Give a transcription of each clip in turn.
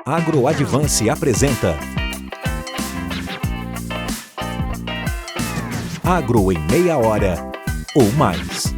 AgroAdvance apresenta Agro em Meia Hora ou Mais.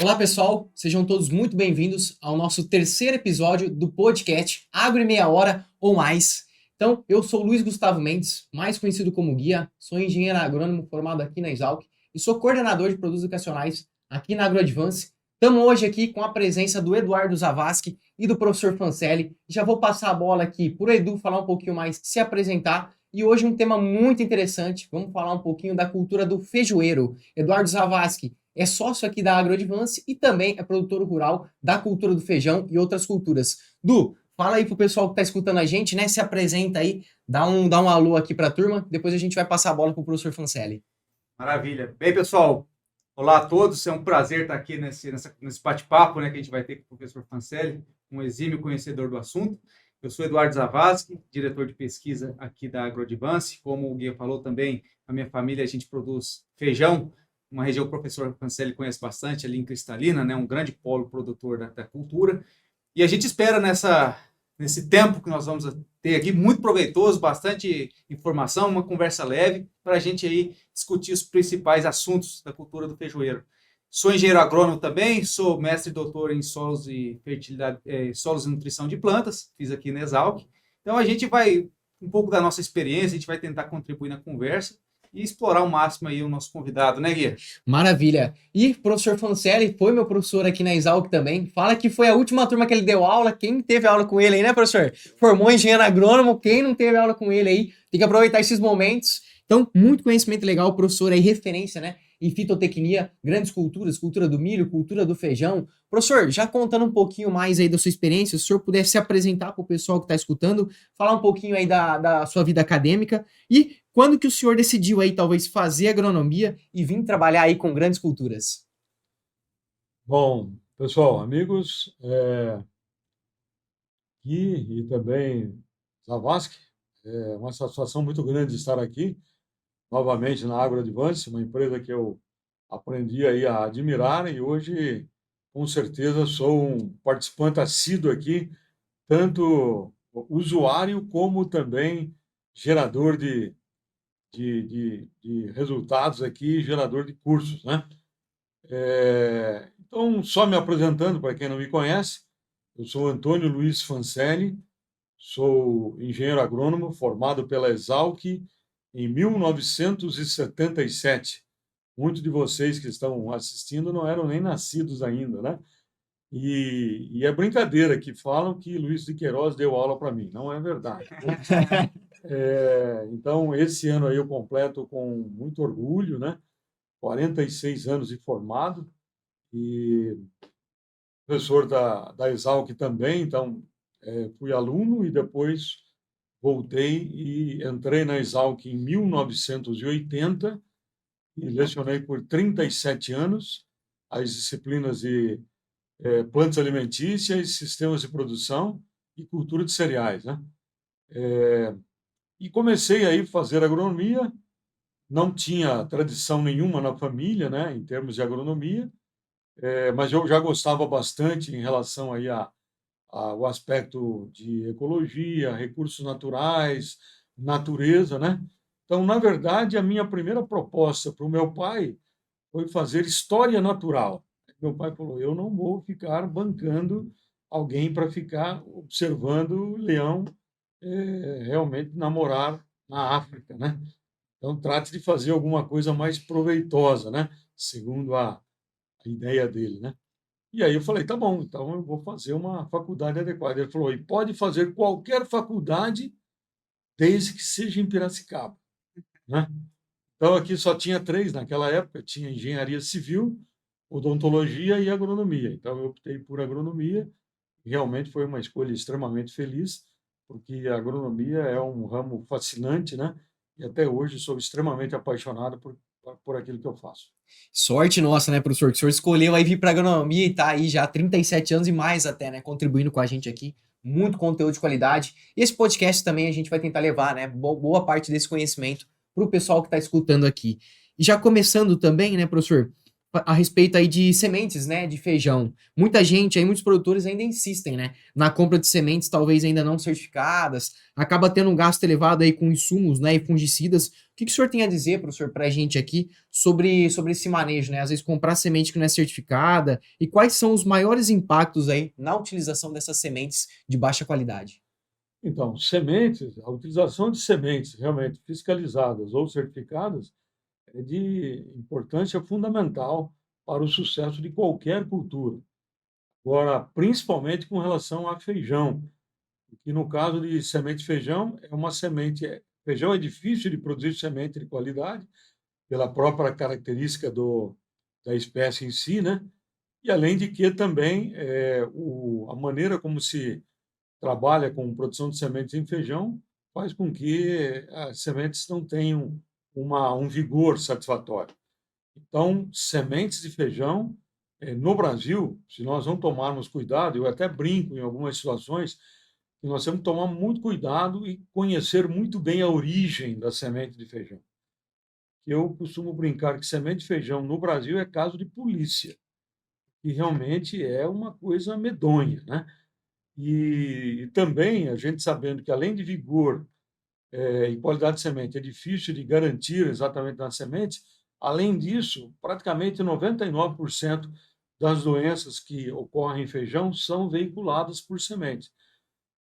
Olá pessoal, sejam todos muito bem-vindos ao nosso terceiro episódio do podcast Agro em Meia Hora ou Mais. Então, eu sou Luiz Gustavo Mendes, mais conhecido como Guia, sou engenheiro agrônomo formado aqui na Exalc e sou coordenador de produtos educacionais aqui na AgroAdvance. Estamos hoje aqui com a presença do Eduardo Zavascki e do professor Fancelli. Já vou passar a bola aqui para o Edu falar um pouquinho mais, se apresentar. E hoje um tema muito interessante, vamos falar um pouquinho da cultura do feijoeiro. Eduardo Zavascki é sócio aqui da AgroAdvance e também é produtor rural da cultura do feijão e outras culturas. Du, fala aí pro pessoal que está escutando a gente, né? Se apresenta aí, dá um alô aqui para a turma, depois a gente vai passar a bola para o professor Fancelli. Maravilha. Bem, pessoal, olá a todos, é um prazer estar aqui nesse bate-papo, né, que a gente vai ter com o professor Fancelli, um exímio conhecedor do assunto. Eu sou Eduardo Zavascki, diretor de pesquisa aqui da AgroAdvance. Como o Guia falou também, a minha família, a gente produz feijão, uma região que o professor Fancelli conhece bastante, ali em Cristalina, né, um grande polo produtor da cultura. E a gente espera nesse tempo que nós vamos ter aqui, muito proveitoso, bastante informação, uma conversa leve, para a gente aí discutir os principais assuntos da cultura do feijoeiro. Sou engenheiro agrônomo também, sou mestre e doutor em solos e fertilidade, solos e nutrição de plantas, fiz aqui na Exalc. Então a gente vai, um pouco da nossa experiência, a gente vai tentar contribuir na conversa e explorar ao máximo aí o nosso convidado, né, Guia? Maravilha. E o professor Fancelli foi meu professor aqui na Exalc também. Fala que foi a última turma que ele deu aula. Quem teve aula com ele aí, né, professor? Formou engenheiro agrônomo. Quem não teve aula com ele aí, tem que aproveitar esses momentos. Então, muito conhecimento legal, o professor aí, referência, né, em fitotecnia, grandes culturas, cultura do milho, cultura do feijão. Professor, já contando um pouquinho mais aí da sua experiência, se o senhor pudesse se apresentar para o pessoal que está escutando, falar um pouquinho aí da sua vida acadêmica e quando que o senhor decidiu aí talvez fazer agronomia e vir trabalhar aí com grandes culturas? Bom, pessoal, amigos, Gui e também Zavascki, é uma satisfação muito grande estar aqui novamente na AgroAdvance, uma empresa que eu aprendi aí a admirar e hoje, com certeza, sou um participante assíduo aqui, tanto usuário como também gerador de resultados aqui, gerador de cursos, né? Então, só me apresentando para quem não me conhece, eu sou Antônio Luiz Fancelli, sou engenheiro agrônomo formado pela Exalc em 1977. Muitos de vocês que estão assistindo não eram nem nascidos ainda, né? E é brincadeira que falam que Luiz de Queiroz deu aula para mim. Não é verdade. Então, esse ano aí eu completo com muito orgulho, né? 46 anos de formado e professor da Exalc também, então fui aluno e depois voltei e entrei na Exalc em 1980 e lecionei por 37 anos as disciplinas de plantas alimentícias, sistemas de produção e cultura de cereais, né? E comecei aí a fazer agronomia, não tinha tradição nenhuma na família, né, em termos de agronomia, mas eu já gostava bastante em relação aí ao aspecto de ecologia, recursos naturais, natureza, né? Então, na verdade, a minha primeira proposta para o meu pai foi fazer história natural. Meu pai falou: eu não vou ficar bancando alguém para ficar observando o leão realmente namorar na África, né? Então, trate de fazer alguma coisa mais proveitosa, né? Segundo a ideia dele, né? E aí eu falei: tá bom, então eu vou fazer uma faculdade adequada. Ele falou: e pode fazer qualquer faculdade, desde que seja em Piracicaba, né? Então, aqui só tinha três naquela época: tinha engenharia civil, odontologia e agronomia. Então, eu optei por agronomia. Realmente foi uma escolha extremamente feliz, porque a agronomia é um ramo fascinante, né? E até hoje sou extremamente apaixonado por aquilo que eu faço. Sorte nossa, né, professor? Que o senhor escolheu aí vir para agronomia e tá aí já há 37 anos e mais até, né, contribuindo com a gente aqui. Muito conteúdo de qualidade. E esse podcast também a gente vai tentar levar, né, boa parte desse conhecimento para o pessoal que está escutando aqui. E já começando também, né, professor, a respeito aí de sementes, né, de feijão. Muita gente aí, muitos produtores ainda insistem, né, na compra de sementes talvez ainda não certificadas, acaba tendo um gasto elevado aí com insumos, né, e fungicidas. O que o senhor tem a dizer, professor, pra gente aqui sobre esse manejo, né, às vezes comprar semente que não é certificada e quais são os maiores impactos aí na utilização dessas sementes de baixa qualidade? Então, sementes, a utilização de sementes realmente fiscalizadas ou certificadas é de importância fundamental para o sucesso de qualquer cultura. Agora, principalmente com relação a feijão, que no caso de semente de feijão, é uma semente. Feijão é difícil de produzir semente de qualidade, pela própria característica da espécie em si, né? E além de que também a maneira como se trabalha com produção de sementes em feijão faz com que as sementes não tenham um vigor satisfatório. Então, sementes de feijão, no Brasil, se nós não tomarmos cuidado, eu até brinco em algumas situações, que nós temos que tomar muito cuidado e conhecer muito bem a origem da semente de feijão. Eu costumo brincar que semente de feijão no Brasil é caso de polícia, e realmente é uma coisa medonha, né? E também a gente sabendo que, além de vigor e qualidade de semente, é difícil de garantir exatamente nas sementes, além disso, praticamente 99% das doenças que ocorrem em feijão são veiculadas por sementes.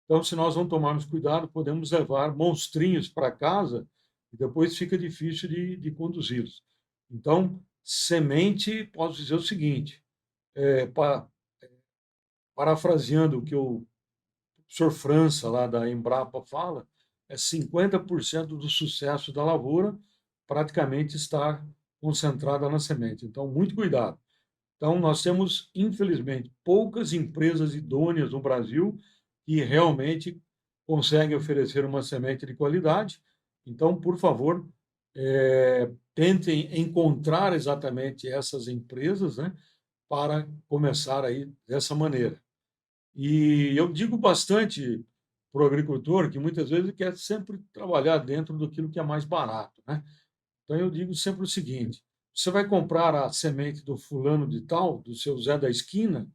Então, se nós não tomarmos cuidado, podemos levar monstrinhos para casa e depois fica difícil de conduzi-los. Então, semente, posso dizer o seguinte, parafraseando o que o professor França, lá da Embrapa, fala, 50% do sucesso da lavoura praticamente está concentrada na semente. Então, muito cuidado. Então, nós temos, infelizmente, poucas empresas idôneas no Brasil que realmente conseguem oferecer uma semente de qualidade. Então, por favor, tentem encontrar exatamente essas empresas, né, para começar aí dessa maneira. E eu digo bastante para o agricultor que muitas vezes ele quer sempre trabalhar dentro daquilo que é mais barato, né? Então eu digo sempre o seguinte: você vai comprar a semente do fulano de tal, do seu Zé da esquina,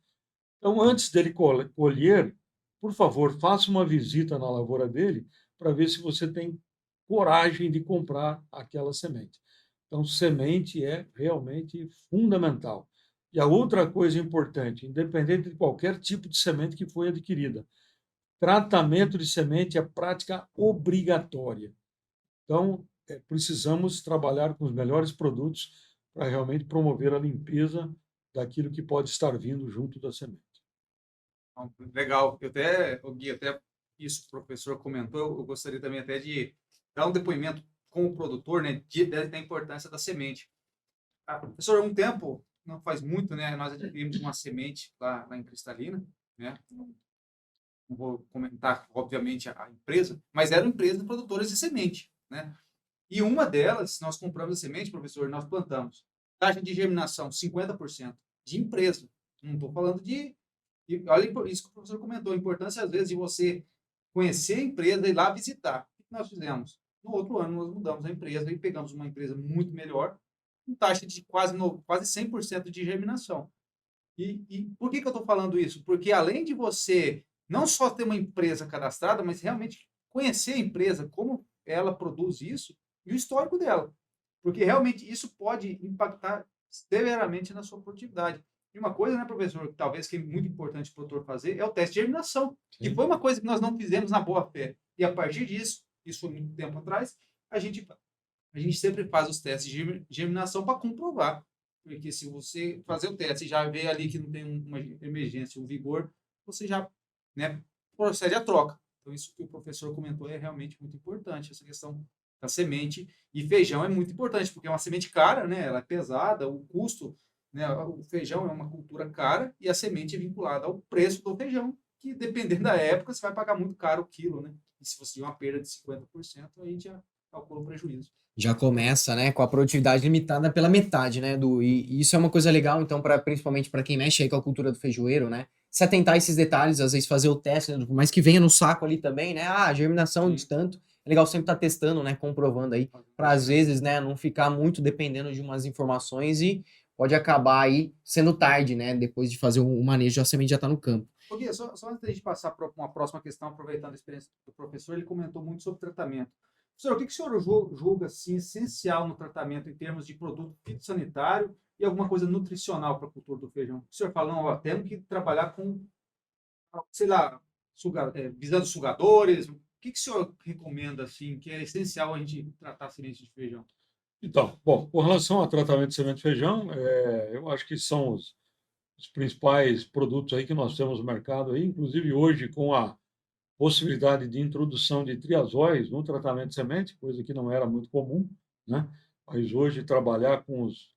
então antes dele colher, por favor, faça uma visita na lavoura dele para ver se você tem coragem de comprar aquela semente. Então, semente é realmente fundamental. E a outra coisa importante, independente de qualquer tipo de semente que foi adquirida, tratamento de semente é prática obrigatória. Então, precisamos trabalhar com os melhores produtos para realmente promover a limpeza daquilo que pode estar vindo junto da semente. Legal. O Gui, até isso que o professor comentou, eu gostaria também até de dar um depoimento como produtor, né, da importância da semente. Professor, há um tempo, não faz muito, né, nós adquirimos uma semente lá em Cristalina, né? Não vou comentar, obviamente, a empresa, mas era uma empresa de produtores de semente, né? E uma delas, nós compramos a semente, professor, nós plantamos. Taxa de germinação, 50%. De empresa. Não estou falando de... Olha isso que o professor comentou, a importância, às vezes, de você conhecer a empresa e ir lá visitar. O que nós fizemos? No outro ano, nós mudamos a empresa e pegamos uma empresa muito melhor, com taxa de quase 100% de germinação. E por que eu estou falando isso? Porque além de você não só ter uma empresa cadastrada, mas realmente conhecer a empresa, como ela produz isso e o histórico dela. Porque realmente isso pode impactar severamente na sua produtividade. E uma coisa, né, professor, que talvez que é muito importante para o produtor fazer é o teste de germinação. Sim. Que foi uma coisa que nós não fizemos na boa fé. E a partir disso, isso foi muito tempo atrás, a gente sempre faz os testes de germinação para comprovar. Porque se você fazer o teste e já vê ali que não tem uma emergência, um vigor, você já, né, procede a troca. Então, isso que o professor comentou é realmente muito importante, essa questão da semente. E feijão é muito importante, porque é uma semente cara, né? Ela é pesada, o custo, né? O feijão é uma cultura cara e a semente é vinculada ao preço do feijão, que dependendo da época, você vai pagar muito caro o quilo, né? E se você tiver uma perda de 50%, aí já calcula o prejuízo. Já começa, né, com a produtividade limitada pela metade, né, e isso é uma coisa legal, então, principalmente para quem mexe aí com a cultura do feijoeiro, né, se atentar a esses detalhes, às vezes fazer o teste, né, mas que venha no saco ali também, né, germinação de tanto, é legal sempre estar testando, né, comprovando aí, para às vezes, né, não ficar muito dependendo de umas informações e pode acabar aí sendo tarde, né? Depois de fazer o manejo, a semente já está no campo. Gui, só antes da gente passar para uma próxima questão, aproveitando a experiência do professor, ele comentou muito sobre tratamento. Professor, o que o senhor julga assim, essencial no tratamento em termos de produto fitossanitário e alguma coisa nutricional para a cultura do feijão? O senhor falando, ó, temos que trabalhar com, sei lá, visando sugadores. O que o senhor recomenda assim, que é essencial a gente tratar sementes de feijão? Então, bom, com relação ao tratamento de semente de feijão, eu acho que são os principais produtos aí que nós temos no mercado aí, inclusive hoje com a possibilidade de introdução de triazóis no tratamento de semente, coisa que não era muito comum, né? Mas hoje trabalhar com os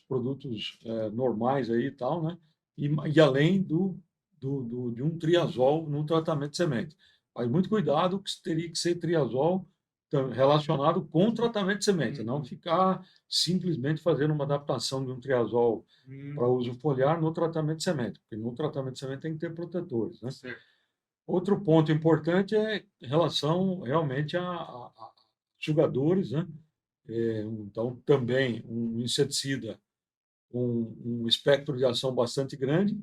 produtos normais aí e tal, né? E além de um triazol no tratamento de semente. Mas muito cuidado que teria que ser triazol relacionado com o tratamento de semente, não ficar simplesmente fazendo uma adaptação de um triazol para uso foliar no tratamento de semente, porque no tratamento de semente tem que ter protetores, né? Certo. Outro ponto importante é em relação realmente a sugadores, né? Então, também um inseticida com um espectro de ação bastante grande,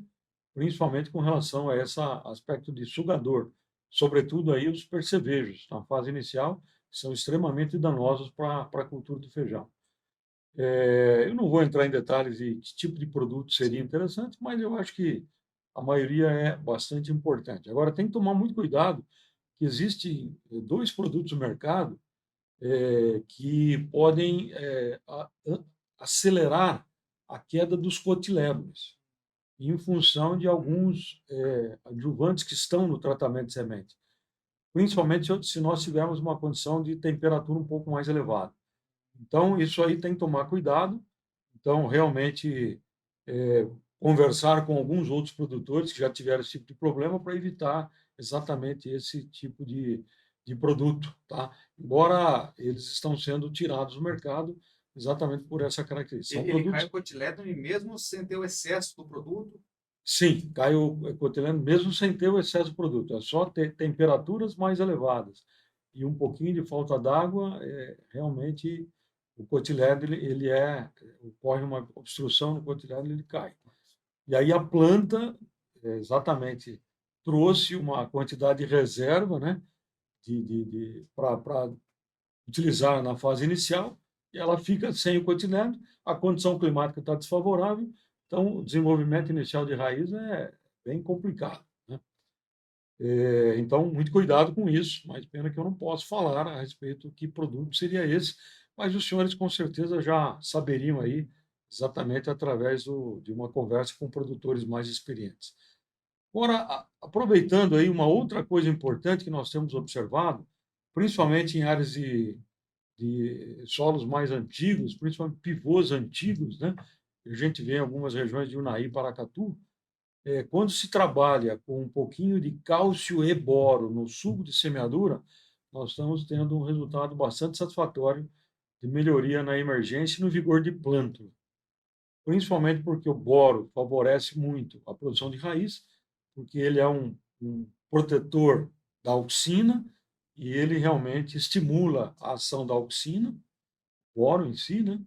principalmente com relação a esse aspecto de sugador, sobretudo aí os percevejos, na fase inicial, que são extremamente danosos para a cultura do feijão. Eu não vou entrar em detalhes de que tipo de produto seria interessante, mas eu acho que a maioria é bastante importante. Agora, tem que tomar muito cuidado, que existem dois produtos no mercado que podem acelerar a queda dos cotilédones, em função de alguns adjuvantes que estão no tratamento de semente, principalmente se nós tivermos uma condição de temperatura um pouco mais elevada. Então, isso aí tem que tomar cuidado. Então, realmente, conversar com alguns outros produtores que já tiveram esse tipo de problema para evitar exatamente esse tipo de produto, tá? Embora eles estão sendo tirados do mercado exatamente por essa característica. São Ele produtos... cai o cotilédone mesmo sem ter o excesso do produto? Sim, cai o cotilédone mesmo sem ter o excesso de produto. É só ter temperaturas mais elevadas e um pouquinho de falta d'água, realmente o cotilédone ocorre uma obstrução no cotilédone, ele cai. E aí a planta exatamente trouxe uma quantidade de reserva, né, para utilizar na fase inicial, e ela fica sem o cotilédone, a condição climática está desfavorável, então o desenvolvimento inicial de raiz é bem complicado, né? Então, muito cuidado com isso, mas pena que eu não posso falar a respeito de que produto seria esse, mas os senhores com certeza já saberiam aí exatamente através de uma conversa com produtores mais experientes. Agora, aproveitando aí uma outra coisa importante que nós temos observado, principalmente em áreas de solos mais antigos, principalmente pivôs antigos, né? A gente vê em algumas regiões de Unai e Paracatu, quando se trabalha com um pouquinho de cálcio e boro no suco de semeadura, nós estamos tendo um resultado bastante satisfatório de melhoria na emergência e no vigor de plântula, principalmente porque o boro favorece muito a produção de raiz, porque ele é um protetor da auxina e ele realmente estimula a ação da auxina, o boro em si, né?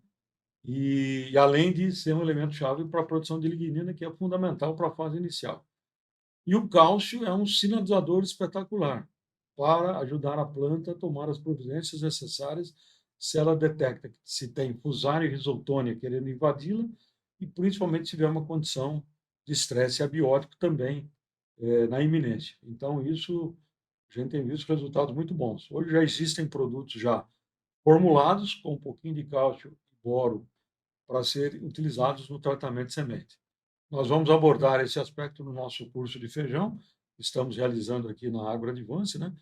E além de ser um elemento-chave para a produção de lignina, que é fundamental para a fase inicial. E o cálcio é um sinalizador espetacular para ajudar a planta a tomar as providências necessárias se ela detecta que se tem Fusarium risotônia querendo invadi-la e principalmente se tiver uma condição de estresse abiótico também na iminência. Então, isso a gente tem visto resultados muito bons. Hoje já existem produtos já formulados com um pouquinho de cálcio e boro para serem utilizados no tratamento de semente. Nós vamos abordar esse aspecto no nosso curso de feijão, que estamos realizando aqui na AgroAdvance, né?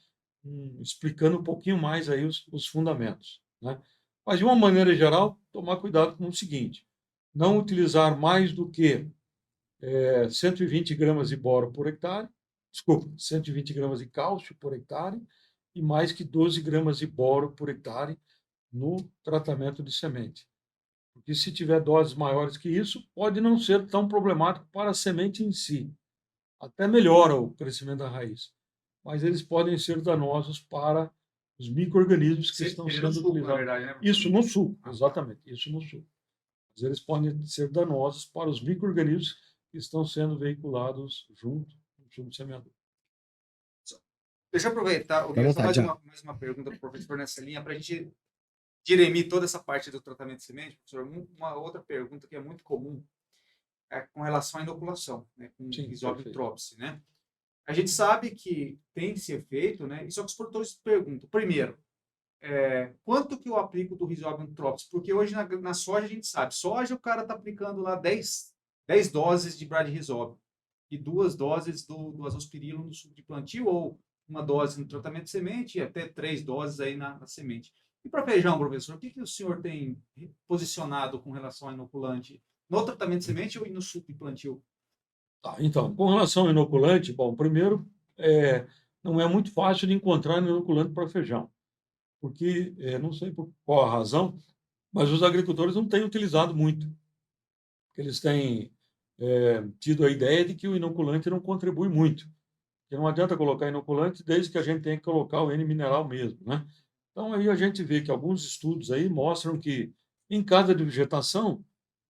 Explicando um pouquinho mais aí os fundamentos, né? Mas, de uma maneira geral, tomar cuidado com o seguinte, não utilizar mais do que 120 gramas de boro por hectare, 120 gramas de cálcio por hectare e mais que 12 gramas de boro por hectare no tratamento de semente. Porque se tiver doses maiores que isso, pode não ser tão problemático para a semente em si. Até melhora o crescimento da raiz. Mas eles podem ser danosos para os micro-organismos que estão sendo utilizados. Na verdade, né? Isso no suco, exatamente. Isso no suco. mas eles podem ser danosos para os micro-organismos que estão sendo veiculados junto com o subsemeador. Deixa eu aproveitar, Fica à só vontade, mais uma pergunta para o professor nessa linha, para a gente diremir toda essa parte do tratamento de semente. Professor, uma outra pergunta que é muito comum é com relação à inoculação, né, com Sim, Rhizobium perfeito. tropis, né? A gente sabe que tem que ser feito, né? E só que os produtores perguntam, primeiro, quanto que eu aplico do Rhizobium tropis? Porque hoje na soja a gente sabe, soja o cara está aplicando lá 10 doses de Bradyrhizobium e 2 doses do azospirilo no suco de plantio, ou uma dose no tratamento de semente e até 3 doses aí na semente. E para feijão, professor, o que o senhor tem posicionado com relação ao inoculante no tratamento de semente ou no suco de plantio? Tá, então, com relação ao inoculante, bom, primeiro, não é muito fácil de encontrar inoculante para feijão, porque, não sei por qual a razão, mas os agricultores não têm utilizado muito. Eles têm tido a ideia de que o inoculante não contribui muito, que não adianta colocar inoculante desde que a gente tenha que colocar o N-mineral mesmo, né? Então, aí a gente vê que alguns estudos aí mostram que, em casa de vegetação,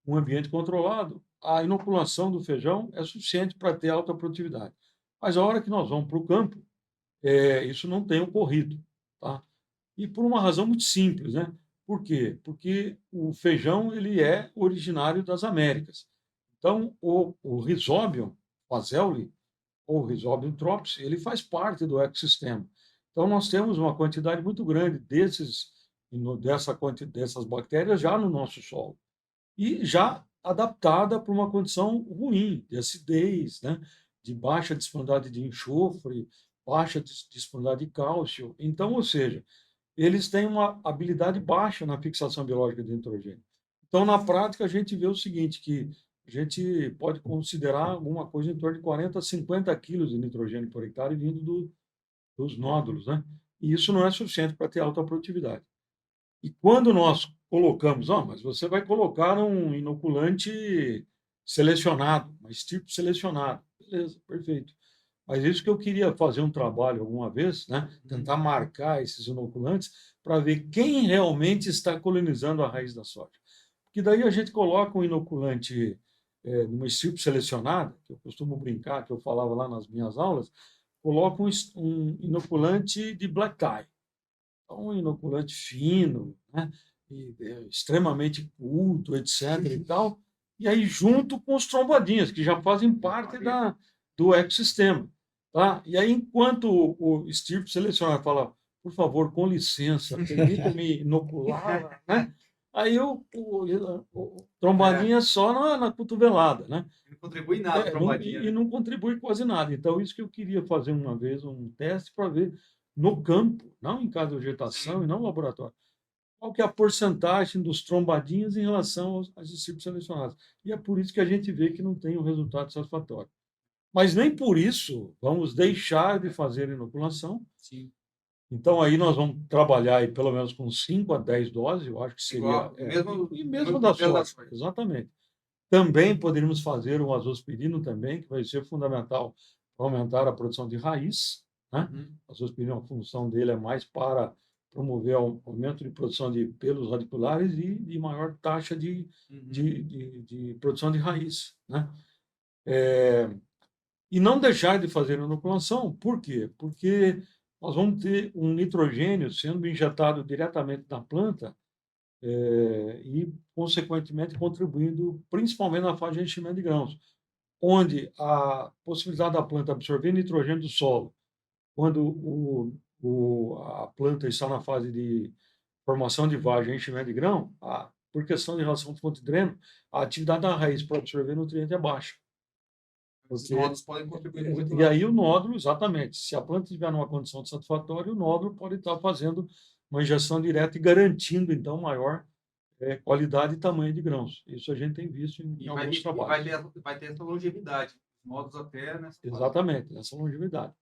um ambiente controlado, a inoculação do feijão é suficiente para ter alta produtividade. Mas a hora que nós vamos para o campo, isso não tem ocorrido, tá? E por uma razão muito simples, né? Por quê? Porque o feijão ele é originário das Américas. Então, o Rhizobium fazeli, ou Rhizobium tropis, ele faz parte do ecossistema. Então, nós temos uma quantidade muito grande dessas bactérias já no nosso solo e já adaptada para uma condição ruim, de acidez, né? De baixa disponibilidade de enxofre, baixa disponibilidade de cálcio. Então, ou seja, eles têm uma habilidade baixa na fixação biológica de nitrogênio. Então, na prática, a gente vê o seguinte, que a gente pode considerar alguma coisa em torno de 40 a 50 quilos de nitrogênio por hectare vindo dos nódulos, né? E isso não é suficiente para ter alta produtividade. E quando nós colocamos, mas você vai colocar um inoculante selecionado, mas tipo selecionado. Beleza, perfeito. Mas isso que eu queria fazer um trabalho alguma vez, né? Tentar marcar esses inoculantes para ver quem realmente está colonizando a raiz da soja. Porque daí a gente coloca um inoculante numa estirpe selecionada, que eu costumo brincar, que eu falava lá nas minhas aulas, coloca um inoculante de black tie. Então, um inoculante fino, né? E, extremamente culto, etc. e tal. E aí, junto com os trombadinhas, que já fazem parte do ecossistema. Tá? E aí, enquanto o estirpe selecionado fala, por favor, com licença, permita-me inocular, né? Aí o trombadinha só na cotovelada, né? Não contribui nada, trombadinha, E não contribui quase nada. Então, isso que eu queria fazer uma vez, um teste para ver no campo, não em casa de vegetação Sim. e não no laboratório, qual que é a porcentagem dos trombadinhos em relação aos discípulos selecionados. E é por isso que a gente vê que não tem um resultado satisfatório. Mas nem por isso vamos deixar de fazer inoculação. Sim. Então, aí nós vamos trabalhar aí, pelo menos com 5 a 10 doses, eu acho que seria... Igual, mesmo, e mesmo no da papel da soja, soja. exatamente. Também poderíamos fazer um azospirino também, que vai ser fundamental para aumentar a produção de raiz, né? O azospirino, a função dele é mais para promover o aumento de produção de pelos radiculares e de maior taxa de produção de raiz, né? E não deixar de fazer a inoculação, por quê? Porque nós vamos ter um nitrogênio sendo injetado diretamente na planta e, consequentemente, contribuindo principalmente na fase de enchimento de grãos, onde a possibilidade da planta absorver nitrogênio do solo, quando a planta está na fase de formação de vagem e enchimento de grão, por questão de relação fonte-dreno, a atividade da raiz para absorver nutriente é baixa. Os nódulos podem contribuir com E aí o nódulo, exatamente, se a planta estiver numa condição satisfatória, o nódulo pode estar fazendo uma injeção direta e garantindo, então, maior qualidade e tamanho de grãos. Isso a gente tem visto em alguns trabalhos. Vai ter essa longevidade, nódulos até nessa fase. Exatamente, essa longevidade.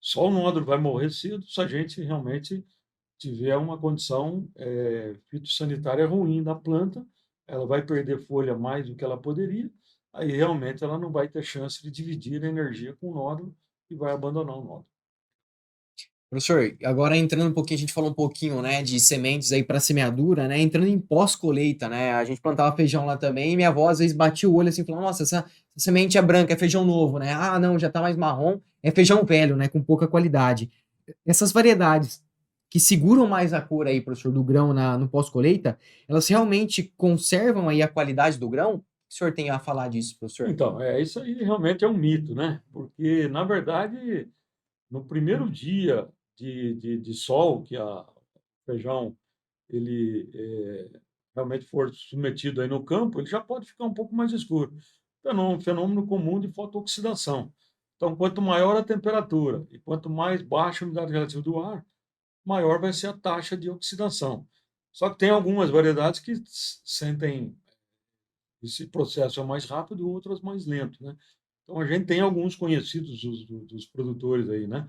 Só o nódulo vai morrer cedo se a gente realmente tiver uma condição fitossanitária ruim da planta, ela vai perder folha mais do que ela poderia, aí realmente ela não vai ter chance de dividir a energia com o nódulo e vai abandonar o nódulo. Professor, agora entrando um pouquinho, a gente falou um pouquinho, né, de sementes aí para semeadura, né, entrando em pós-colheita, né, a gente plantava feijão lá também e minha avó às vezes batia o olho assim, falando, nossa, essa semente é branca, é feijão novo, né, ah, não, já tá mais marrom, é feijão velho, né, com pouca qualidade. Essas variedades que seguram mais a cor aí, professor, do grão no pós-colheita, elas realmente conservam aí a qualidade do grão? O que o senhor tem a falar disso, professor? Então, isso aí realmente é um mito, né? Porque, na verdade, no primeiro dia de sol que o feijão ele realmente for submetido aí no campo, ele já pode ficar um pouco mais escuro. Fenômeno comum de fotooxidação. Então, quanto maior a temperatura e quanto mais baixa a umidade relativa do ar, maior vai ser a taxa de oxidação. Só que tem algumas variedades que sentem esse processo é mais rápido, outras mais lento, né? Então a gente tem alguns conhecidos dos produtores aí, né?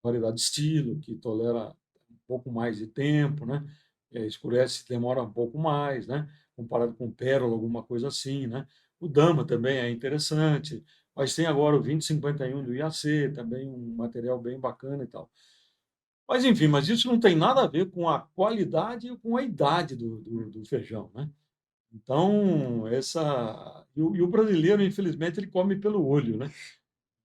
Variedade estilo, que tolera um pouco mais de tempo, né? Escurece, demora um pouco mais, né? Comparado com pérola, alguma coisa assim, né? O Dama também é interessante, mas tem agora o 2051 do IAC, também um material bem bacana e tal. Mas enfim, mas isso não tem nada a ver com a qualidade ou com a idade do feijão, né? Então, o brasileiro, infelizmente, ele come pelo olho, né?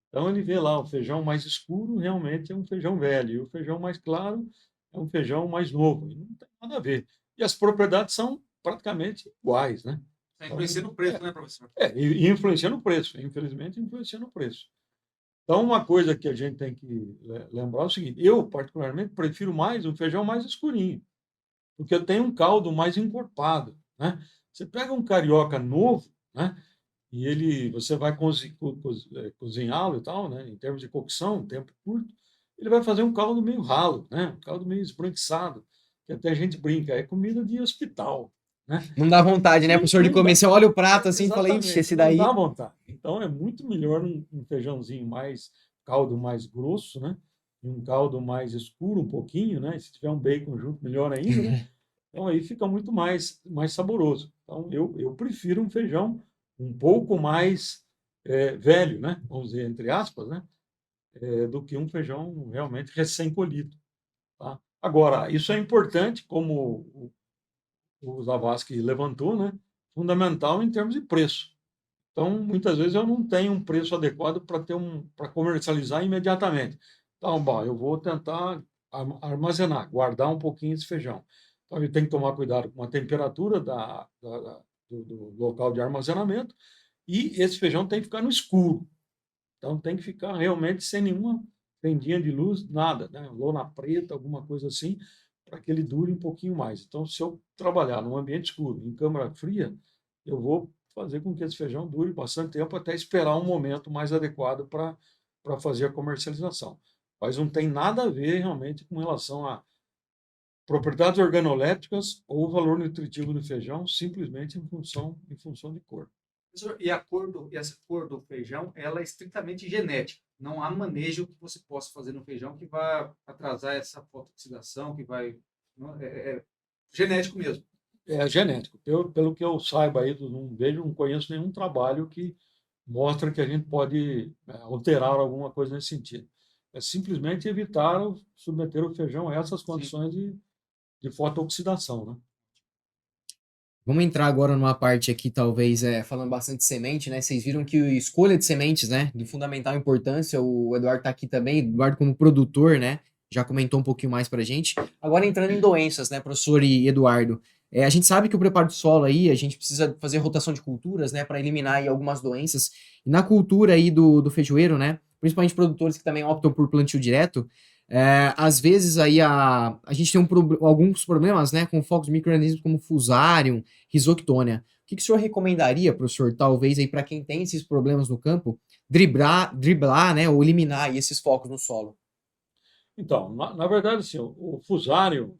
Então, ele vê lá o feijão mais escuro, realmente é um feijão velho, e o feijão mais claro é um feijão mais novo. E não tem nada a ver. E as propriedades são praticamente iguais, né? Está Então, influenciando o preço, né, professor? e influencia no preço, infelizmente, influencia no preço. Então, uma coisa que a gente tem que lembrar é o seguinte: eu, particularmente, prefiro mais um feijão mais escurinho, porque tem um caldo mais encorpado, né? Você pega um carioca novo, né? E você vai cozinhá-lo e tal, né? Em termos de cocção, um tempo curto, ele vai fazer um caldo meio ralo, né? Um caldo meio esbranquiçado, que até a gente brinca, é comida de hospital, né? Não dá vontade, né, professor, de Não dá, comer. Você olha o prato assim e fala, ixi, exatamente, esse não dá daí. vontade. Então é muito melhor um feijãozinho mais, caldo mais grosso, né? E um caldo mais escuro um pouquinho, né? E se tiver um bacon junto, melhor ainda, né? Então aí fica muito mais saboroso. Então eu prefiro um feijão um pouco mais velho, né? Vamos dizer, entre aspas, né? Do que um feijão realmente recém-colhido. Tá? Agora, isso é importante, como o Zavascki levantou, né? Fundamental em termos de preço. Então, muitas vezes eu não tenho um preço adequado para comercializar imediatamente. Então, bom, eu vou tentar armazenar, guardar um pouquinho esse feijão. Então, eu tenho que tomar cuidado com a temperatura do local de armazenamento e esse feijão tem que ficar no escuro. Então, tem que ficar realmente sem nenhuma prendinha de luz, nada, né? Lona preta, alguma coisa assim, para que ele dure um pouquinho mais. Então, se eu trabalhar num ambiente escuro, em câmara fria, eu vou fazer com que esse feijão dure bastante tempo até esperar um momento mais adequado para fazer a comercialização. Mas não tem nada a ver realmente com relação a propriedades organolépticas ou valor nutritivo do feijão, simplesmente em função de cor. Professor, e essa cor do feijão, ela é estritamente genética. Não há manejo que você possa fazer no feijão que vai atrasar essa fotoxidação, que vai... É genético mesmo. É genético. Pelo que eu saiba aí, não conheço nenhum trabalho que mostra que a gente pode alterar alguma coisa nesse sentido. É simplesmente evitar submeter o feijão a essas condições de fotooxidação, né? Vamos entrar agora numa parte aqui, talvez, falando bastante de semente, né? Vocês viram que a escolha de sementes, né? De fundamental importância. O Eduardo tá aqui também, Eduardo como produtor, né? Já comentou um pouquinho mais pra gente. Agora entrando em doenças, né, professor e Eduardo? A gente sabe que o preparo do solo aí, a gente precisa fazer rotação de culturas, né? Para eliminar aí algumas doenças. E na cultura aí do feijoeiro, né? Principalmente produtores que também optam por plantio direto, às vezes aí a gente tem alguns problemas, né? Com focos de micro-organismos como Fusarium, Rhizoctônia. O que o senhor recomendaria, professor, talvez aí para quem tem esses problemas no campo, driblar, né, ou eliminar aí esses focos no solo? Então, na verdade, assim, o fusário,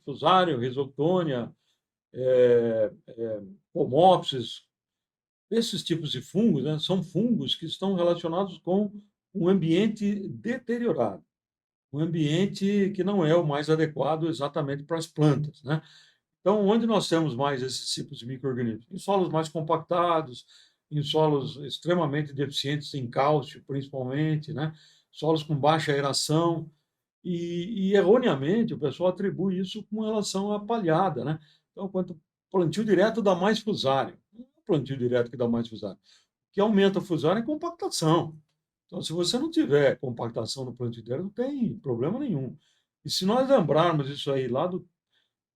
Rhizoctônia, Pomopsis, esses tipos de fungos, né, são fungos que estão relacionados com um ambiente deteriorado, um ambiente que não é o mais adequado exatamente para as plantas, né? Então, onde nós temos mais esses tipos de micro-organismos? Em solos mais compactados, em solos extremamente deficientes em cálcio, principalmente, né? Solos com baixa aeração. E erroneamente o pessoal atribui isso com relação à palhada, né? Então, quanto plantio direto dá mais fusário. Não é o plantio direto que dá mais fusário. O que aumenta a fusário é compactação. Então, se você não tiver compactação no plantio direto, não tem problema nenhum. E se nós lembrarmos isso aí lá do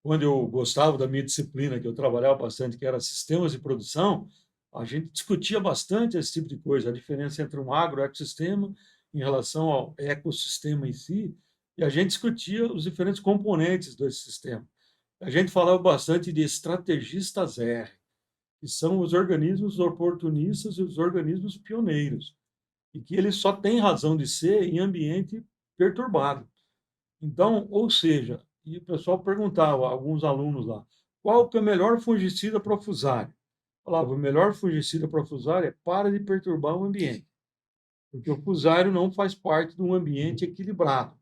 quando eu gostava da minha disciplina, que eu trabalhava bastante, que era sistemas de produção, a gente discutia bastante esse tipo de coisa, a diferença entre um agroecossistema em relação ao ecossistema em si, e a gente discutia os diferentes componentes desse sistema. A gente falava bastante de estrategistas R, que são os organismos oportunistas e os organismos pioneiros, e que eles só têm razão de ser em ambiente perturbado. Então, ou seja, e o pessoal perguntava, alguns alunos lá, qual que é o melhor fungicida para fusário? Falava, o melhor fungicida para fusário é para de perturbar o ambiente, porque o fusário não faz parte de um ambiente equilibrado,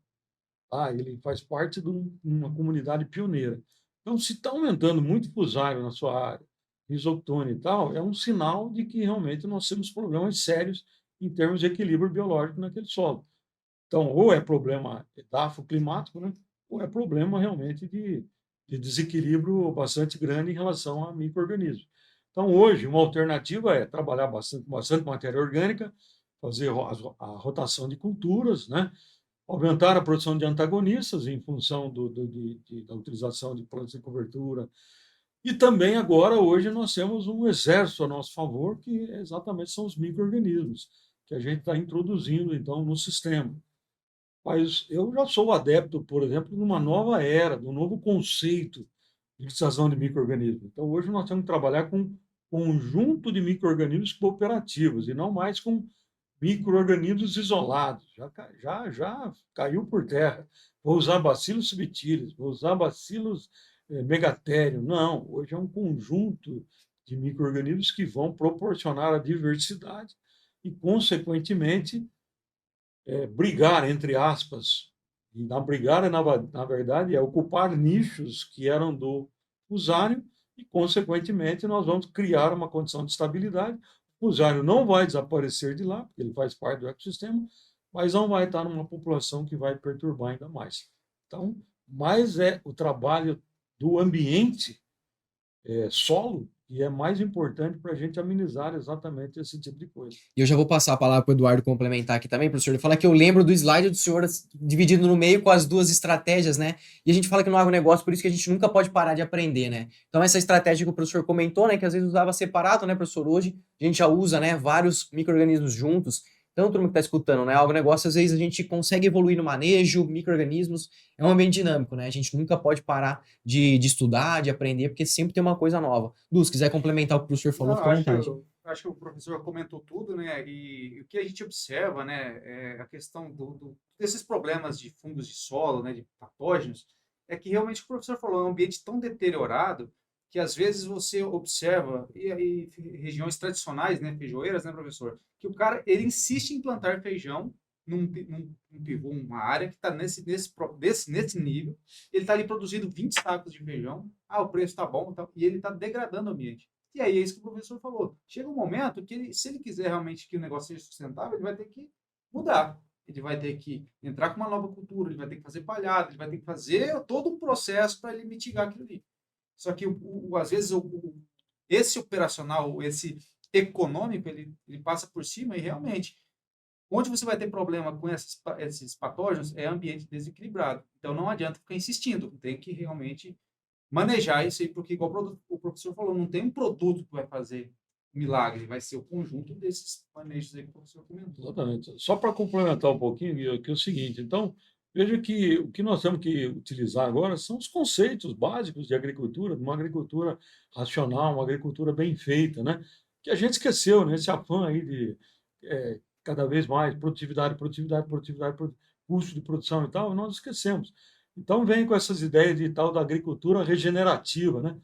tá? Ele faz parte de uma comunidade pioneira. Então, se está aumentando muito fusário na sua área, risoctone e tal, é um sinal de que realmente nós temos problemas sérios em termos de equilíbrio biológico naquele solo. Então, ou é problema edafoclimático, né? Ou é problema realmente de desequilíbrio bastante grande em relação a micro-organismos. Então, hoje, uma alternativa é trabalhar bastante matéria orgânica, fazer a rotação de culturas, né? Aumentar a produção de antagonistas em função da utilização de plantas de cobertura. E também agora, hoje, nós temos um exército a nosso favor, que exatamente são os micro-organismos, que a gente está introduzindo, então, no sistema. Mas eu já sou adepto, por exemplo, de uma nova era, de um novo conceito de utilização de micro-organismos. Então, hoje nós temos que trabalhar com um conjunto de micro-organismos cooperativos e não mais com micro-organismos isolados. Já caiu por terra. Vou usar bacilos subtilis, vou usar bacilos megatério. Não, hoje é um conjunto de micro-organismos que vão proporcionar a diversidade e, consequentemente, brigar, entre aspas, e brigar, na verdade, é ocupar nichos que eram do fusário e, consequentemente, nós vamos criar uma condição de estabilidade. O fusário não vai desaparecer de lá, porque ele faz parte do ecossistema, mas não vai estar numa população que vai perturbar ainda mais. Então, mais é o trabalho do ambiente solo e é mais importante para a gente amenizar exatamente esse tipo de coisa. E eu já vou passar a palavra para o Eduardo complementar aqui também, professor. Ele fala que eu lembro do slide do senhor dividido no meio com as duas estratégias, né? E a gente fala que no agronegócio, por isso que a gente nunca pode parar de aprender, né? Então, essa estratégia que o professor comentou, né? Que às vezes usava separado, né, professor? Hoje a gente já usa, né, vários micro-organismos juntos. Então, todo mundo que está escutando, né? Agronegócio, às vezes a gente consegue evoluir no manejo, micro-organismos. É um ambiente dinâmico, né? A gente nunca pode parar de estudar, de aprender, porque sempre tem uma coisa nova. Du, se quiser complementar o que o professor falou, fica à vontade. Acho que o professor comentou tudo, né? E o que a gente observa, né, é a questão desses problemas de fungos de solo, né, de patógenos, é que realmente o professor falou, é um ambiente tão deteriorado que às vezes você observa, e regiões tradicionais, né, feijoeiras, né, professor, que o cara, ele insiste em plantar feijão num pivô, uma área que está nesse nível, ele está ali produzindo 20 sacos de feijão, o preço está bom, tá, e ele está degradando o ambiente. E aí é isso que o professor falou. Chega um momento que, se ele quiser realmente que o negócio seja sustentável, ele vai ter que mudar. Ele vai ter que entrar com uma nova cultura, ele vai ter que fazer palhada, ele vai ter que fazer todo um processo para ele mitigar aquilo ali. Só que, às vezes, esse operacional, esse econômico, ele passa por cima e, realmente, onde você vai ter problema com esses patógenos é ambiente desequilibrado. Então, não adianta ficar insistindo. Tem que realmente manejar isso aí, porque, igual o professor falou, não tem um produto que vai fazer milagre, vai ser o conjunto desses manejos aí que o professor comentou. Exatamente. Só para complementar um pouquinho, que é o seguinte, então, veja que o que nós temos que utilizar agora são os conceitos básicos de agricultura, de uma agricultura racional, uma agricultura bem feita, né? Que a gente esqueceu, né? Esse afã aí de cada vez mais produtividade, custo de produção e tal, nós esquecemos. Então, vem com essas ideias de tal da agricultura regenerativa, né?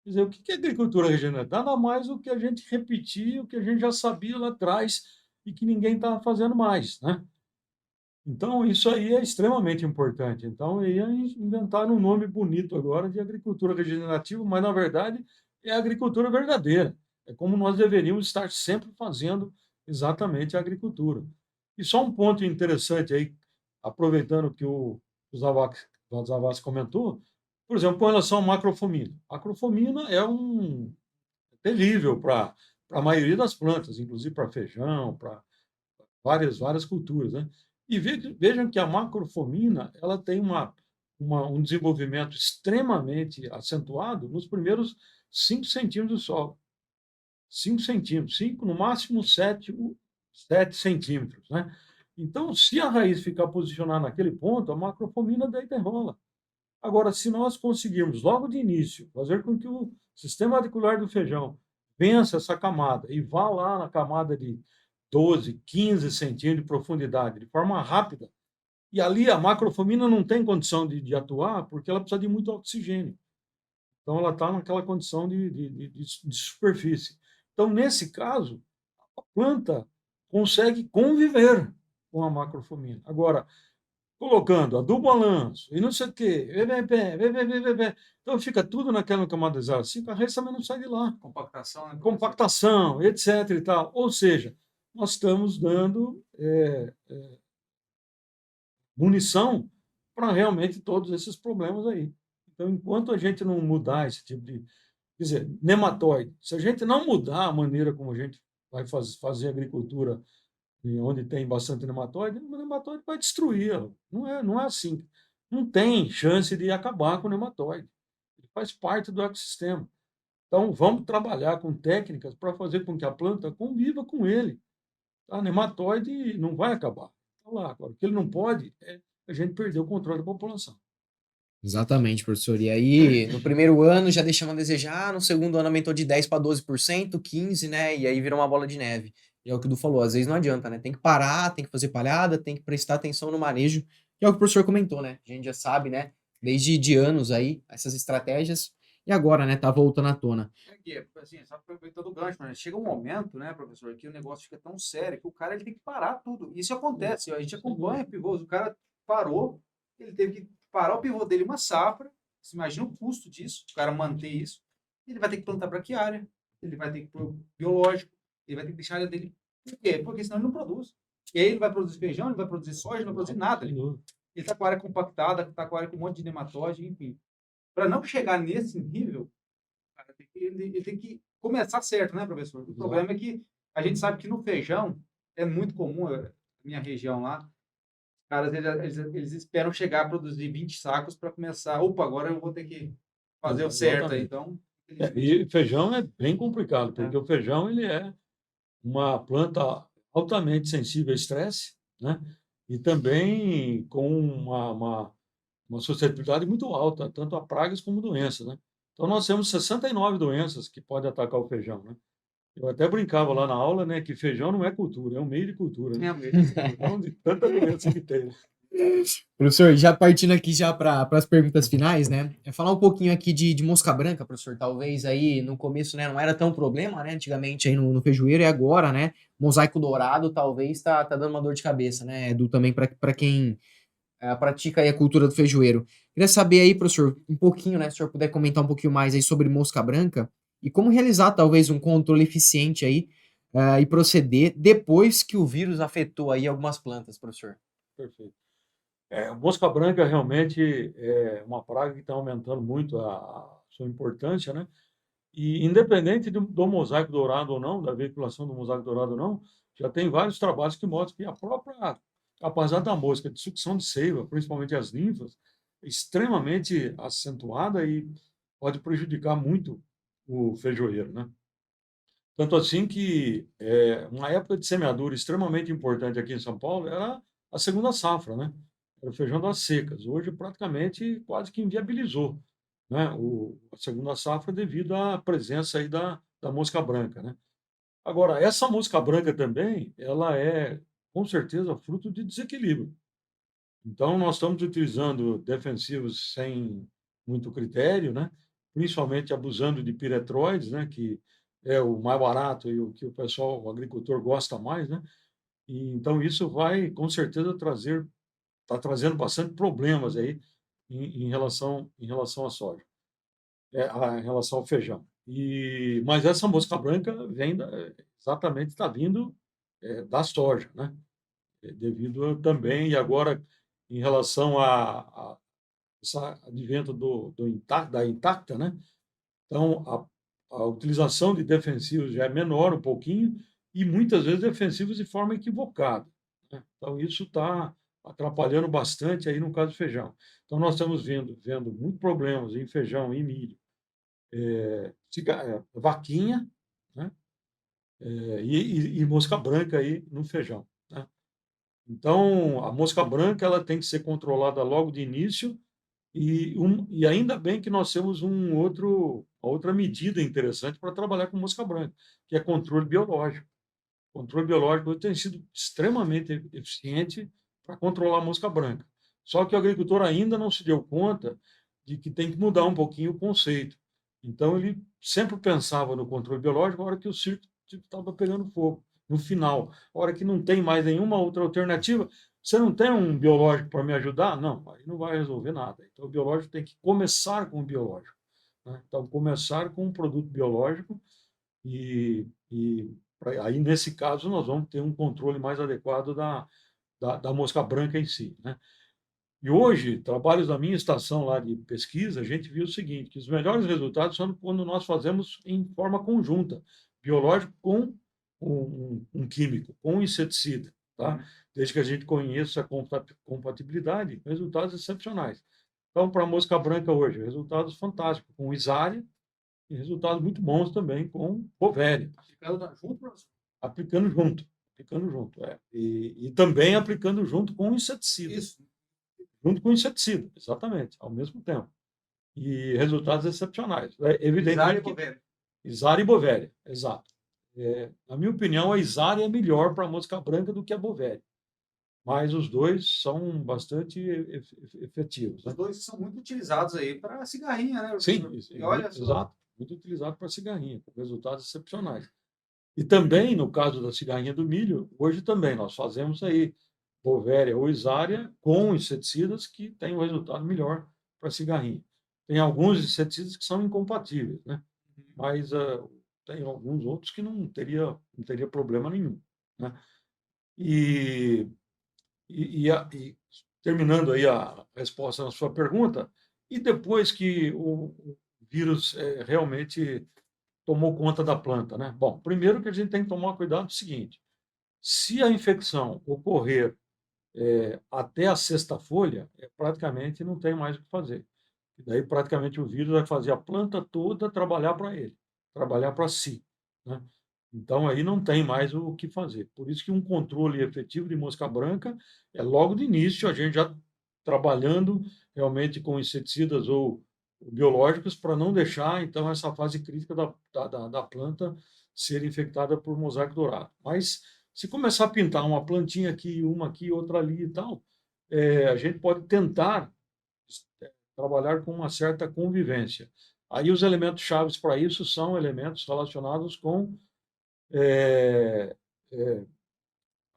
Quer dizer, o que é agricultura regenerativa? Nada mais do que a gente repetir o que a gente já sabia lá atrás e que ninguém está fazendo mais, né? Então, isso aí é extremamente importante. Então, eu ia inventar um nome bonito agora de agricultura regenerativa, mas, na verdade, é a agricultura verdadeira. É como nós deveríamos estar sempre fazendo exatamente a agricultura. E só um ponto interessante aí, aproveitando que o Zavascki comentou, por exemplo, com relação à macrofomina. A macrofomina é terrível para a maioria das plantas, inclusive para feijão, para várias culturas, né? E vejam que a macrofomina ela tem um desenvolvimento extremamente acentuado nos primeiros 5 centímetros do solo. 5 centímetros, 5, no máximo 7 centímetros, né? Então, se a raiz ficar posicionada naquele ponto, a macrofomina deita e rola. Agora, se nós conseguirmos, logo de início, fazer com que o sistema radicular do feijão vença essa camada e vá lá na camada de 12, 15 centímetros de profundidade, de forma rápida, e ali a macrofomina não tem condição de atuar porque ela precisa de muito oxigênio. Então, ela está naquela condição de superfície. Então, nesse caso, a planta consegue conviver com a macrofomina. Agora, colocando adubo balanço e não sei o quê, então fica tudo naquela camada 0,5, a raiz também não sai de lá. Compactação, né? Compactação, etc. e tal. Ou seja, nós estamos dando munição para realmente todos esses problemas aí. Então, enquanto a gente não mudar esse tipo de... Quer dizer, nematóide, se a gente não mudar a maneira como a gente vai fazer agricultura onde tem bastante nematóide, o nematóide vai destruir. Não é assim. Não tem chance de acabar com o nematóide. Ele faz parte do ecossistema. Então, vamos trabalhar com técnicas para fazer com que a planta conviva com ele. Tá? Nematóide não vai acabar. Tá lá. Agora, o que ele não pode é a gente perder o controle da população. Exatamente, professor. E aí, no primeiro ano já deixamos a desejar, no segundo ano aumentou de 10 para 12%, 15%, né? E aí virou uma bola de neve. E é o que o Du falou, às vezes não adianta, né? Tem que parar, tem que fazer palhada, tem que prestar atenção no manejo, que é o que o professor comentou, né? A gente já sabe, né? Desde de anos aí, essas estratégias, e agora, né? Tá voltando à tona. Assim, só aproveitando o gancho, né? Chega um momento, né, professor, que o negócio fica tão sério que o cara ele tem que parar tudo. Isso acontece, ó, a gente acompanha pivôs, o cara parou, ele teve que parar o pivô dele uma safra, você imagina o custo disso, o cara manter isso, ele vai ter que plantar braquiária, ele vai ter que pôr biológico, ele vai ter que deixar a área dele. Por quê? Porque senão ele não produz. E aí ele vai produzir feijão, ele vai produzir soja, ele não vai produzir nada. Ele está com a área compactada, está com a área com um monte de nematóide, enfim. Para não chegar nesse nível, cara, ele tem que começar certo, né, professor? O problema é que a gente sabe que no feijão é muito comum, na minha região lá, os caras eles esperam chegar a produzir 20 sacos para começar. Opa, agora eu vou ter que fazer o certo aí. Então, e feijão é bem complicado, porque o feijão ele é uma planta altamente sensível a estresse, né? E também com uma suscetibilidade muito alta, tanto a pragas como doenças, né? Então, nós temos 69 doenças que podem atacar o feijão, né? Eu até brincava lá na aula, né, que feijão não é cultura, é um meio de cultura, né? Então, de tanta doença que tem. Professor, já partindo aqui já para as perguntas finais, né? É falar um pouquinho aqui de mosca branca, professor. Talvez aí no começo, né, não era tão problema, né? Antigamente aí no feijoeiro e agora, né? Mosaico dourado talvez tá dando uma dor de cabeça, né? Edu, também para quem pratica aí a cultura do feijoeiro. Queria saber aí, professor, um pouquinho, né? Se o senhor puder comentar um pouquinho mais aí sobre mosca branca e como realizar talvez um controle eficiente aí e proceder depois que o vírus afetou aí algumas plantas, professor. Perfeito. A mosca branca realmente é uma praga que está aumentando muito a sua importância, né? E independente do mosaico dourado ou não, da veiculação do mosaico dourado ou não, já tem vários trabalhos que mostram que a própria capacidade da mosca de sucção de seiva, principalmente as linfas, é extremamente acentuada e pode prejudicar muito o feijoeiro, né? Tanto assim que uma época de semeadura extremamente importante aqui em São Paulo era a segunda safra, né? Era o feijão das secas. Hoje, praticamente, quase que inviabilizou, né, a segunda safra devido à presença aí da mosca branca, né? Agora, essa mosca branca também, ela é, com certeza, fruto de desequilíbrio. Então, nós estamos utilizando defensivos sem muito critério, né? Principalmente abusando de piretroides, né? Que é o mais barato e o que o pessoal, o agricultor gosta mais, né? E, então, isso vai, com certeza, está trazendo bastante problemas aí em relação à soja, em relação ao feijão. Mas essa mosca branca está vindo da soja, né? Devido também, e agora em relação a esse advento da Intacta, né? Então, a utilização de defensivos já é menor um pouquinho e muitas vezes defensivos de forma equivocada, né? Então, isso está atrapalhando bastante aí no caso do feijão. Então, nós estamos vendo muitos problemas em feijão e milho, vaquinha, né? E mosca branca aí no feijão, né? Então, a mosca branca ela tem que ser controlada logo de início e ainda bem que nós temos outra medida interessante para trabalhar com mosca branca, que é controle biológico. O controle biológico tem sido extremamente eficiente para controlar a mosca branca. Só que o agricultor ainda não se deu conta de que tem que mudar um pouquinho o conceito. Então, ele sempre pensava no controle biológico na hora que o circo estava pegando fogo, no final. A hora que não tem mais nenhuma outra alternativa, você não tem um biológico para me ajudar? Não, aí não vai resolver nada. Então, o biológico tem que começar com o biológico, né? Então, começar com um produto biológico aí, nesse caso, nós vamos ter um controle mais adequado da mosca branca em si, né? E hoje, trabalhos da minha estação lá de pesquisa, a gente viu o seguinte, que os melhores resultados são quando nós fazemos em forma conjunta, biológico com um químico, com um inseticida, tá? Desde que a gente conheça a compatibilidade, resultados excepcionais. Então, para a mosca branca hoje, resultados fantásticos, com Isária, e resultados muito bons também com Bovéria. Aplicando junto, E também aplicando junto com o inseticida. Isso. Junto com o inseticida, exatamente, ao mesmo tempo. E resultados excepcionais. Evidentemente Isária e Bovéria, exato. Na minha opinião, a Isária é melhor para a mosca branca do que a Bovéria. Mas os dois são bastante efetivos, né? Os dois são muito utilizados aí para cigarrinha, né? Sim, e olha só. exato. Muito utilizado para cigarrinha, com resultados excepcionais. E também, no caso da cigarrinha do milho, hoje também nós fazemos aí Bovéria ou Isária com inseticidas que têm um resultado melhor para a cigarrinha. Tem alguns inseticidas que são incompatíveis, né? Mas tem alguns outros que não teria problema nenhum, né? E terminando aí a resposta na sua pergunta, e depois que o vírus realmente tomou conta da planta, né? Bom, primeiro que a gente tem que tomar cuidado é o seguinte: se a infecção ocorrer até a sexta folha, praticamente não tem mais o que fazer. E daí praticamente o vírus vai fazer a planta toda trabalhar para ele, trabalhar para si, né? Então aí não tem mais o que fazer. Por isso que um controle efetivo de mosca branca é logo de início a gente já trabalhando realmente com inseticidas ou biológicos para não deixar então essa fase crítica da planta ser infectada por mosaico dourado. Mas se começar a pintar uma plantinha aqui, uma aqui, outra ali e tal, a gente pode tentar trabalhar com uma certa convivência. Aí os elementos chaves para isso são elementos relacionados com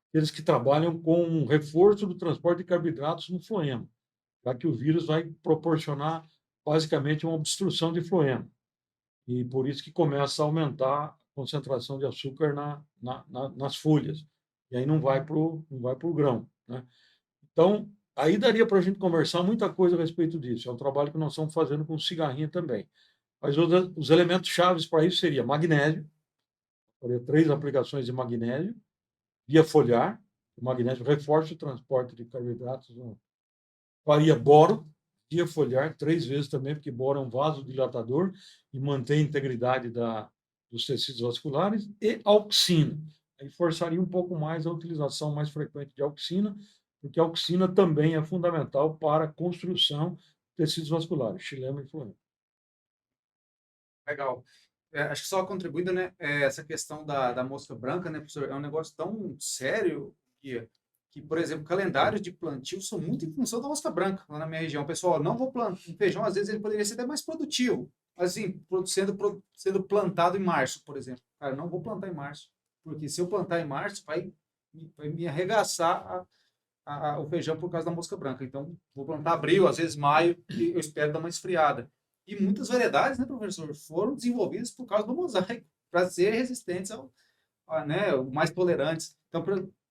aqueles que trabalham com um reforço do transporte de carboidratos no floema, já que o vírus vai proporcionar basicamente uma obstrução de floema. E por isso que começa a aumentar a concentração de açúcar nas folhas. E aí não vai para o grão, né? Então, aí daria para a gente conversar muita coisa a respeito disso. É um trabalho que nós estamos fazendo com cigarrinha também. Mas os elementos chaves para isso seria magnésio, 3 aplicações de magnésio, via foliar, o magnésio reforça o transporte de carboidratos, faria boro, via foliar, 3 vezes também, porque boro é um vasodilatador e mantém a integridade dos tecidos vasculares, e auxina. Aí forçaria um pouco mais a utilização mais frequente de auxina, porque a auxina também é fundamental para a construção de tecidos vasculares, xilema e floema. Legal. Acho que só contribuindo, né, essa questão da mosca branca, né, professor, é um negócio tão sério que, por exemplo, calendários de plantio são muito em função da mosca branca lá na minha região. Pessoal, não vou plantar um feijão, às vezes ele poderia ser até mais produtivo, assim, sendo plantado em março, por exemplo. Cara, não vou plantar em março, porque se eu plantar em março, vai me arregaçar o feijão por causa da mosca branca. Então, vou plantar abril, às vezes maio, e eu espero dar uma esfriada. E muitas variedades, né, professor, foram desenvolvidas por causa do mosaico, para serem resistentes né, mais tolerantes. Então,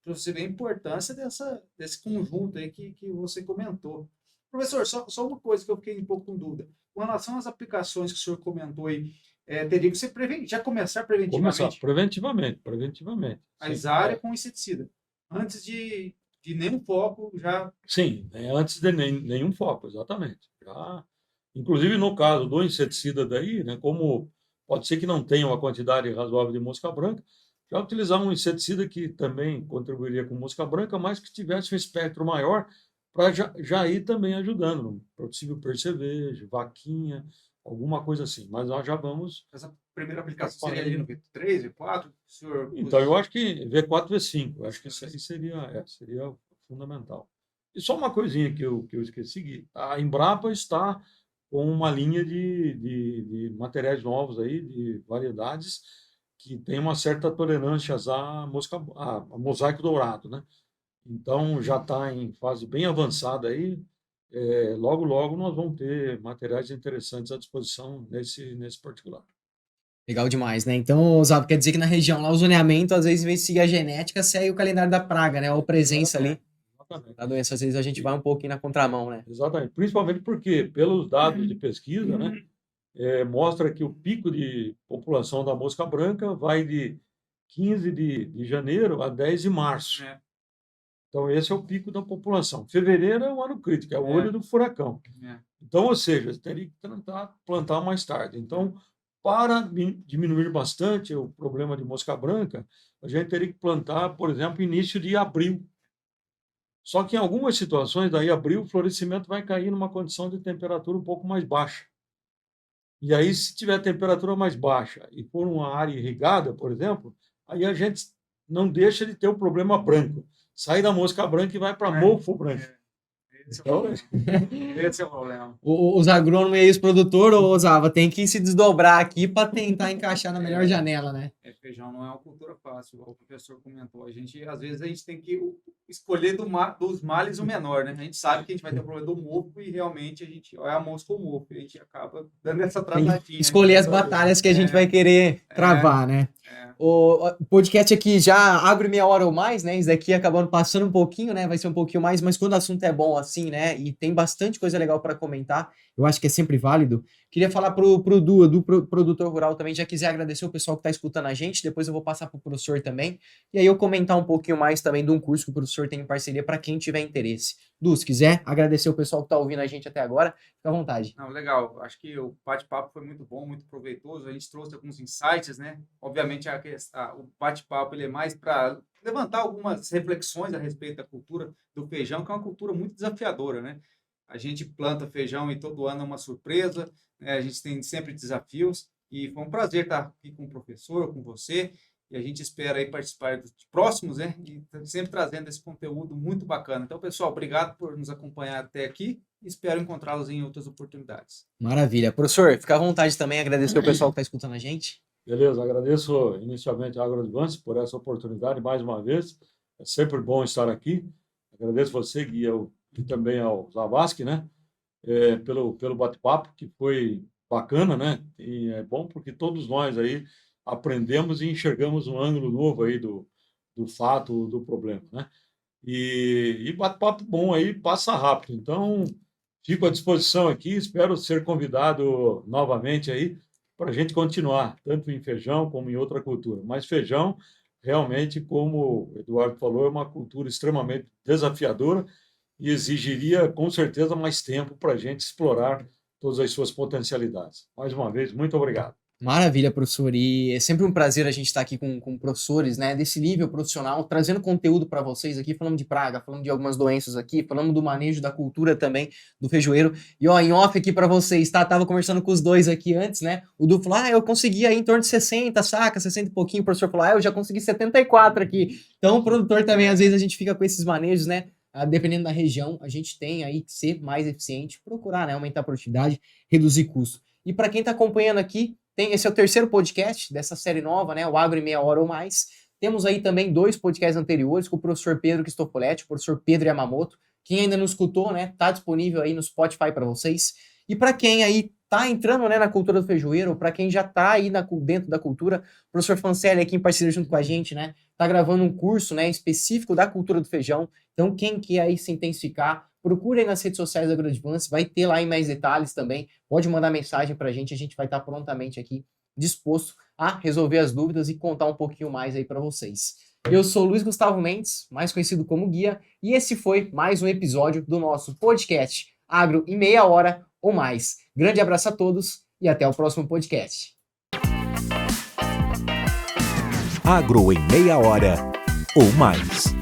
para você ver a importância desse conjunto aí que você comentou. Professor, só uma coisa que eu fiquei um pouco com dúvida. Com relação às aplicações que o senhor comentou aí, teria que ser já começar preventivamente. Preventivamente. A Sim, isária com inseticida. Antes de nenhum foco já. Sim, antes de nenhum foco, exatamente. Inclusive, no caso do inseticida daí, né, como pode ser que não tenha uma quantidade razoável de mosca branca, já utilizar um inseticida que também contribuiria com mosca branca, mas que tivesse um espectro maior para já ir também ajudando, no possível percevejo, vaquinha, alguma coisa assim. Mas nós já vamos. Essa primeira aplicação seria ali no V3, V4? Senhor... Então, eu acho que V4, V5, eu acho que isso aí seria fundamental. E só uma coisinha que eu esqueci, Gui. A Embrapa está com uma linha de materiais novos aí, de variedades, que tem uma certa tolerância a mosaico dourado, né? Então, já está em fase bem avançada aí. Logo, logo, nós vamos ter materiais interessantes à disposição nesse particular. Legal demais, né? Então, Oswaldo, quer dizer que na região lá o zoneamento, às vezes, em vez de seguir a genética, segue o calendário da praga, né? Ou presença ali da doença. Às vezes a gente vai um pouquinho na contramão, né? Exatamente. Principalmente porque, pelos dados de pesquisa, né, mostra que o pico de população da mosca branca vai de 15 de janeiro a 10 de março. Então, esse é o pico da população. Fevereiro é o ano crítico, é o olho do furacão. Então, ou seja, teria que tentar plantar mais tarde. Então, para diminuir bastante o problema de mosca branca, a gente teria que plantar, por exemplo, início de abril. Só que em algumas situações, daí abril, o florescimento vai cair numa condição de temperatura um pouco mais baixa. E aí, se tiver temperatura mais baixa e for uma área irrigada, por exemplo, aí a gente não deixa de ter o problema branco. Sai da mosca branca e vai para mofo branco. Esse é o problema. Os agrônomos e os produtores, Osava, tem que se desdobrar aqui para tentar encaixar na melhor janela, né? Feijão não é uma cultura fácil, igual o professor comentou. Às vezes, a gente tem que escolher dos males o menor, né? A gente sabe que a gente vai ter o problema do mofo e realmente a gente olha a mosca como mofo. E a gente acaba dando essa travadinha. Escolher as batalhas que a gente vai querer travar, né? O podcast aqui já Agro Meia Hora ou Mais, né? Isso daqui acabando passando um pouquinho, né? Vai ser um pouquinho mais, mas quando o assunto é bom assim, né? E tem bastante coisa legal para comentar, eu acho que é sempre válido. Queria falar pro produtor rural também, já quiser agradecer o pessoal que está escutando a gente, depois eu vou passar pro professor também, e aí eu comentar um pouquinho mais também de um curso que o professor tem em parceria para quem tiver interesse. Du, se quiser agradecer o pessoal que está ouvindo a gente até agora, fica à vontade. Não, legal. Acho que o bate-papo foi muito bom, muito proveitoso. A gente trouxe alguns insights, né? Obviamente, o bate-papo ele é mais para levantar algumas reflexões a respeito da cultura do feijão, que é uma cultura muito desafiadora, né? A gente planta feijão e todo ano é uma surpresa, né? A gente tem sempre desafios e foi um prazer estar aqui com o professor, com você. E a gente espera aí participar dos próximos, né? E sempre trazendo esse conteúdo muito bacana. Então, pessoal, obrigado por nos acompanhar até aqui. Espero encontrá-los em outras oportunidades. Maravilha. Professor, fica à vontade também, agradecer o pessoal que está escutando a gente. Beleza, agradeço inicialmente a AgroAdvance por essa oportunidade mais uma vez. É sempre bom estar aqui. Agradeço você, Gui, e também ao Zavascki, né? Pelo bate-papo, que foi bacana, né? E é bom porque todos nós aí aprendemos e enxergamos um ângulo novo aí do fato, do problema, né? E bate-papo bom aí, passa rápido. Então, fico à disposição aqui, espero ser convidado novamente aí para a gente continuar, tanto em feijão como em outra cultura. Mas feijão, realmente, como o Eduardo falou, é uma cultura extremamente desafiadora e exigiria, com certeza, mais tempo para a gente explorar todas as suas potencialidades. Mais uma vez, muito obrigado. Maravilha, professor. E é sempre um prazer a gente estar aqui com professores, né, desse nível profissional, trazendo conteúdo para vocês aqui, falando de praga, falando de algumas doenças aqui, falando do manejo da cultura também, do feijoeiro. E ó, em off aqui para vocês, tá? Tava conversando com os dois aqui antes, né? O Du falou, eu consegui aí em torno de 60, saca? 60 e pouquinho. O professor falou, eu já consegui 74 aqui. Então, o produtor também, às vezes, a gente fica com esses manejos, né? Dependendo da região, a gente tem aí que ser mais eficiente, procurar, né, aumentar a produtividade, reduzir custo. E para quem está acompanhando aqui, esse é o terceiro podcast dessa série nova, né? O Agro em Meia Hora ou Mais. Temos aí também 2 podcasts anteriores com o professor Pedro Cristofoletti, o professor Pedro Yamamoto. Quem ainda não escutou, né? Tá disponível aí no Spotify para vocês. E para quem aí tá entrando, né, na cultura do feijoeiro, ou para quem já tá aí dentro da cultura, o professor Fancelli aqui em parceria junto com a gente, né, tá gravando um curso, né, específico da cultura do feijão. Então, quem quer aí se intensificar, procure aí nas redes sociais da AgroAdvance, vai ter lá em mais detalhes também. Pode mandar mensagem pra gente, a gente vai estar prontamente aqui disposto a resolver as dúvidas e contar um pouquinho mais aí para vocês. Eu sou Luiz Gustavo Mendes, mais conhecido como Guia, e esse foi mais um episódio do nosso podcast Agro em Meia Hora ou Mais. Grande abraço a todos e até o próximo podcast. Agro em Meia Hora ou Mais.